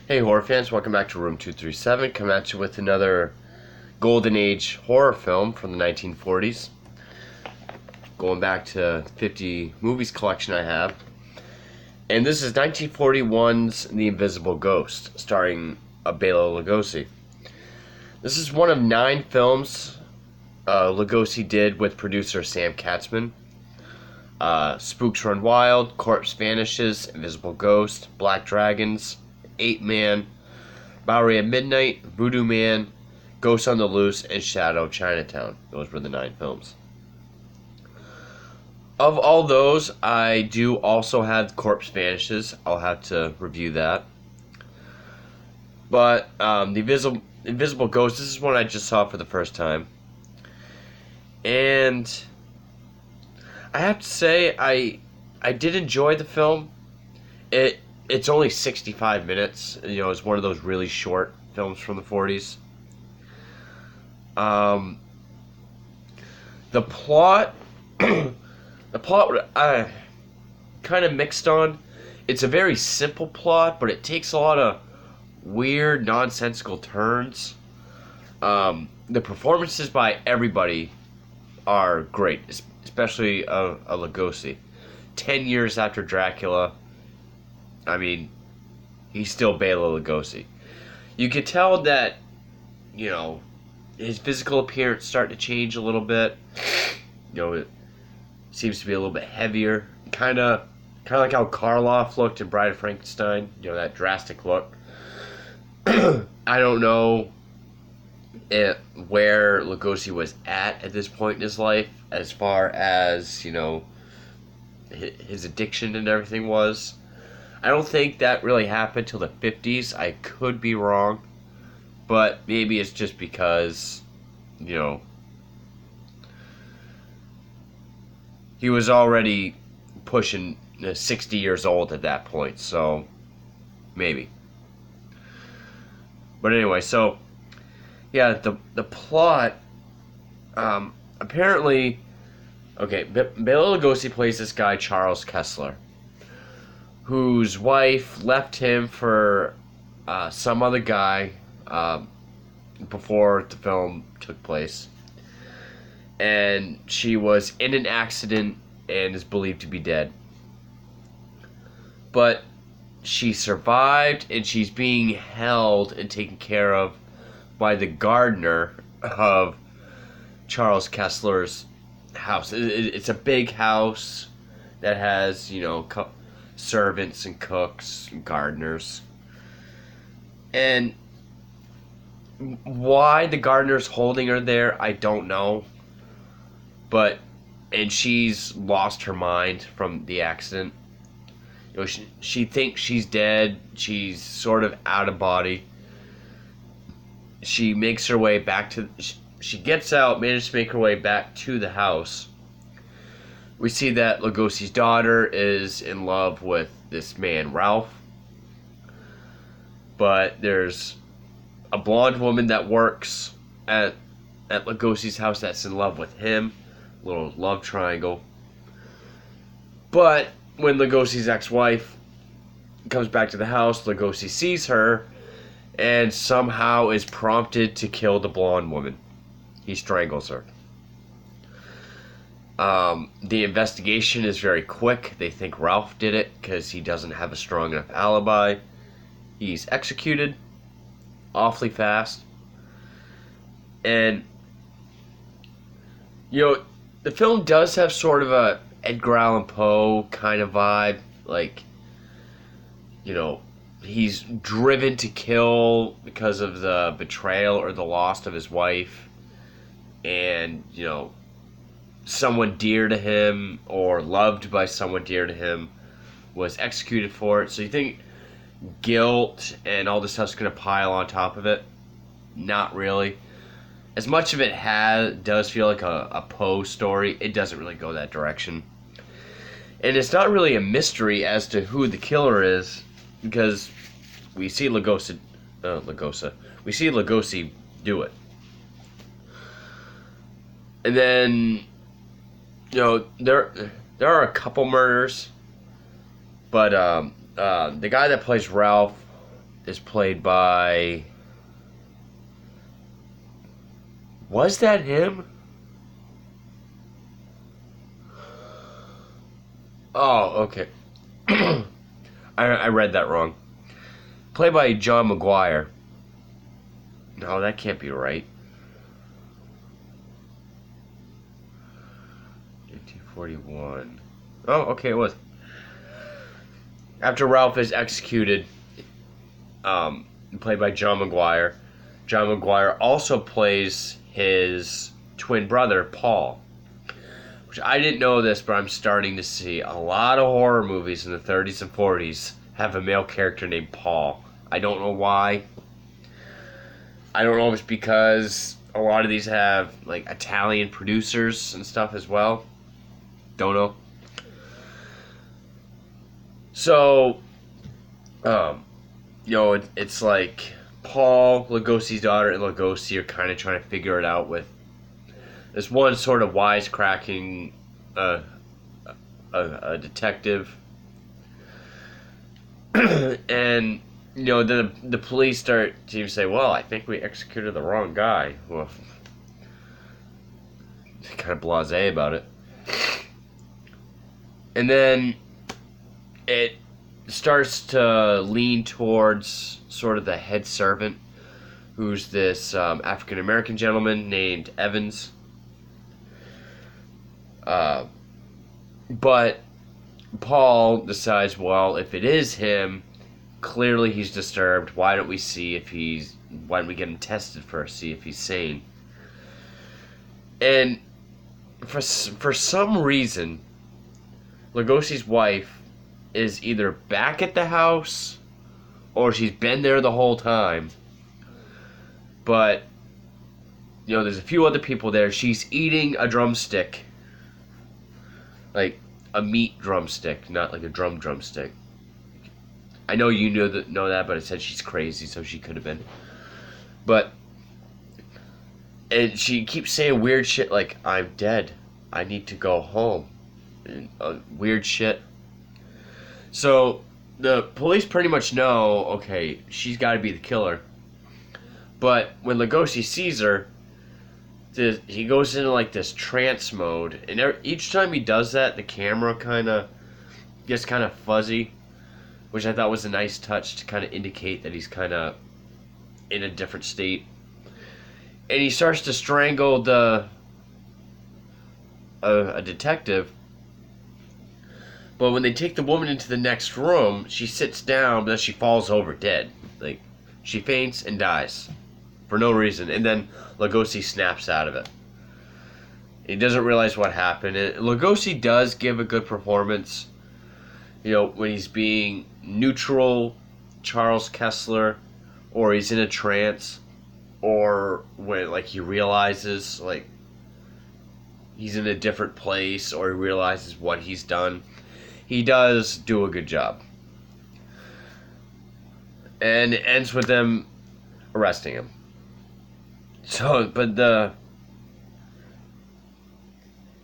Hey horror fans, welcome back to Room 237. Coming at you with another Golden Age horror film from the 1940s. Going back to 50 movies collection I have. And this is 1941's The Invisible Ghost, starring Bela Lugosi. This is one of 9 films Lugosi did with producer Sam Katzman. Spooks Run Wild, Corpse Vanishes, Invisible Ghost, Black Dragons, 8-Man, Bowery at Midnight, Voodoo Man, Ghost on the Loose, and Shadow Chinatown. Those were the 9 films. Of all those, I do also have Corpse Vanishes. I'll have to review that. But the Invisible Ghost, this is one I just saw for the first time. And I have to say, I did enjoy the film. It's only 65 minutes. You know, it's one of those really short films from the 40s. The plot, I kind of mixed on. It's a very simple plot, but it takes a lot of weird, nonsensical turns. The performances by everybody are great, especially a Lugosi. 10 years after Dracula, I mean, he's still Bela Lugosi. You could tell that, you know, his physical appearance starting to change a little bit. You know, it seems to be a little bit heavier. Kind of like how Karloff looked in Bride of Frankenstein. You know, that drastic look. I don't know where Lugosi was at this point in his life, as far as, you know, his addiction and everything was. I don't think that really happened till the 50s. I could be wrong. But maybe it's just because, you know, he was already pushing 60 years old at that point. So, maybe. But anyway, so, yeah, the plot, apparently, okay, Bela Lugosi plays this guy, Charles Kessler, whose wife left him for some other guy before the film took place. And she was in an accident and is believed to be dead. But she survived, and she's being held and taken care of by the gardener of Charles Kessler's house. It's a big house that has, you know, servants and cooks and gardeners. And why the gardener's holding her there, I don't know. And she's lost her mind from the accident. You know, she thinks she's dead. She's sort of out of body. She makes her way back to... She gets out, manages to make her way back to the house. We see that Lugosi's daughter is in love with this man, Ralph. But there's a blonde woman that works at Lugosi's house that's in love with him. Little love triangle. But when Lugosi's ex-wife comes back to the house, Lugosi sees her and somehow is prompted to kill the blonde woman. He strangles her. The investigation is very quick. They think Ralph did it because he doesn't have a strong enough alibi. He's executed awfully fast. And, you know, the film does have sort of a Edgar Allan Poe kind of vibe. Like, you know, he's driven to kill because of the betrayal or the loss of his wife. And, you know, someone dear to him or loved by someone dear to him was executed for it. So you think guilt and all this stuff's going to pile on top of it? Not really. As much of it does feel like a Poe story, it doesn't really go that direction. And it's not really a mystery as to who the killer is, because we see Lugosi do it. And then, you know, there are a couple murders, but the guy that plays Ralph, is played by... Was that him? Oh, okay. I read that wrong. Played by John McGuire. No, that can't be right. 1941. Oh, okay, it was. After Ralph is executed, played by John McGuire. John McGuire also plays his twin brother, Paul. Which I didn't know this, but I'm starting to see a lot of horror movies in the 30s and 40s have a male character named Paul. I don't know why. I don't know if it's because a lot of these have like Italian producers and stuff as well. Don't know. So, it's like Paul, Lugosi's daughter, and Lugosi are kind of trying to figure it out with this one sort of wisecracking a detective. And, the police start to say, well, I think we executed the wrong guy. Well, kind of blasé about it. And then it starts to lean towards sort of the head servant, who's this African American gentleman named Evans. But Paul decides, well, if it is him, clearly he's disturbed. Why don't we get him tested first, see if he's sane? And for some reason, Lugosi's wife is either back at the house or she's been there the whole time. But, there's a few other people there. She's eating a drumstick. Like a meat drumstick, not like a drumstick. I know you know that, but it said she's crazy, so she could have been. And she keeps saying weird shit like, I'm dead. I need to go home. And, weird shit. So the police pretty much know, okay, she's got to be the killer. But when Lugosi sees her, he goes into like this trance mode, and each time he does that, the camera kind of gets kind of fuzzy, which I thought was a nice touch to kind of indicate that he's kind of in a different state. And he starts to strangle a detective. But when they take the woman into the next room, she sits down, but then she falls over dead. Like, she faints and dies for no reason, and then Lugosi snaps out of it. He doesn't realize what happened. And Lugosi does give a good performance. When he's being neutral, Charles Kessler, or he's in a trance, or when like he realizes like he's in a different place, or he realizes what he's done. He does do a good job. And it ends with them arresting him. So,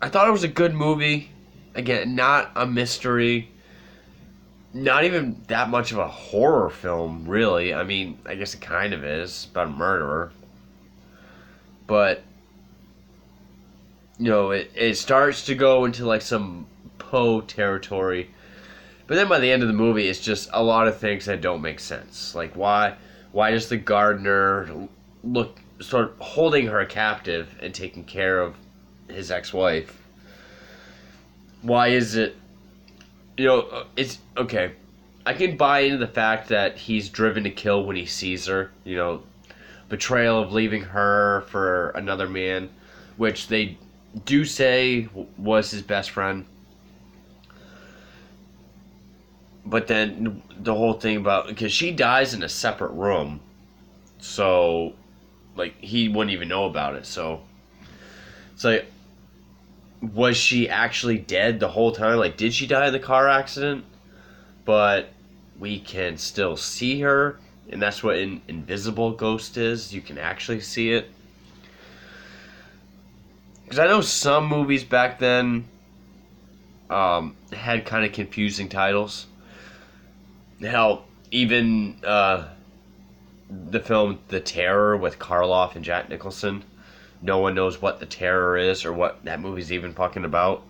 I thought it was a good movie. Again, not a mystery. Not even that much of a horror film, really. I mean, I guess it kind of is. About a murderer. But, it starts to go into like some Poe territory. But then by the end of the movie, it's just a lot of things that don't make sense. Like, why does the gardener start holding her captive and taking care of his ex-wife? Why is it... it's... Okay, I can buy into the fact that he's driven to kill when he sees her. Betrayal of leaving her for another man, which they do say was his best friend. But then the whole thing about... Because she dies in a separate room. So, like, he wouldn't even know about it. So, it's like, was she actually dead the whole time? Like, did she die in the car accident? But we can still see her. And that's what an invisible ghost is. You can actually see it. Because I know some movies back then had kind of confusing titles. Hell, even the film The Terror with Karloff and Jack Nicholson. No one knows what The Terror is or what that movie's even fucking about.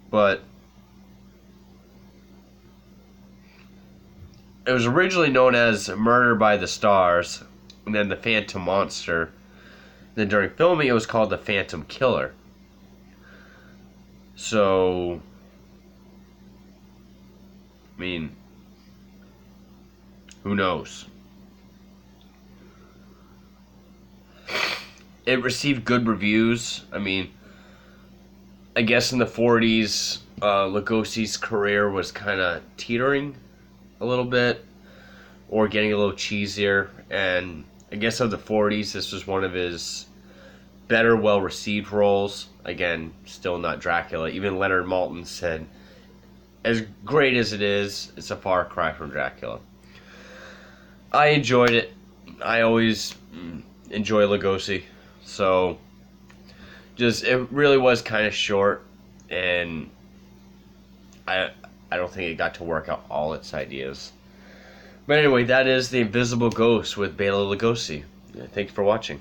But it was originally known as Murder by the Stars, and then The Phantom Monster. Then during filming, it was called The Phantom Killer. So, I mean, who knows? It received good reviews. I mean, I guess in the 40s, Lugosi's career was kind of teetering a little bit, or getting a little cheesier. And I guess of the 40s, this was one of his better, well-received roles. Again, still not Dracula. Even Leonard Maltin said, as great as it is, it's a far cry from Dracula. I enjoyed it. I always enjoy Lugosi. So, it really was kind of short, and I don't think it got to work out all its ideas. But anyway, that is The Invisible Ghost with Bela Lugosi. Thank you for watching.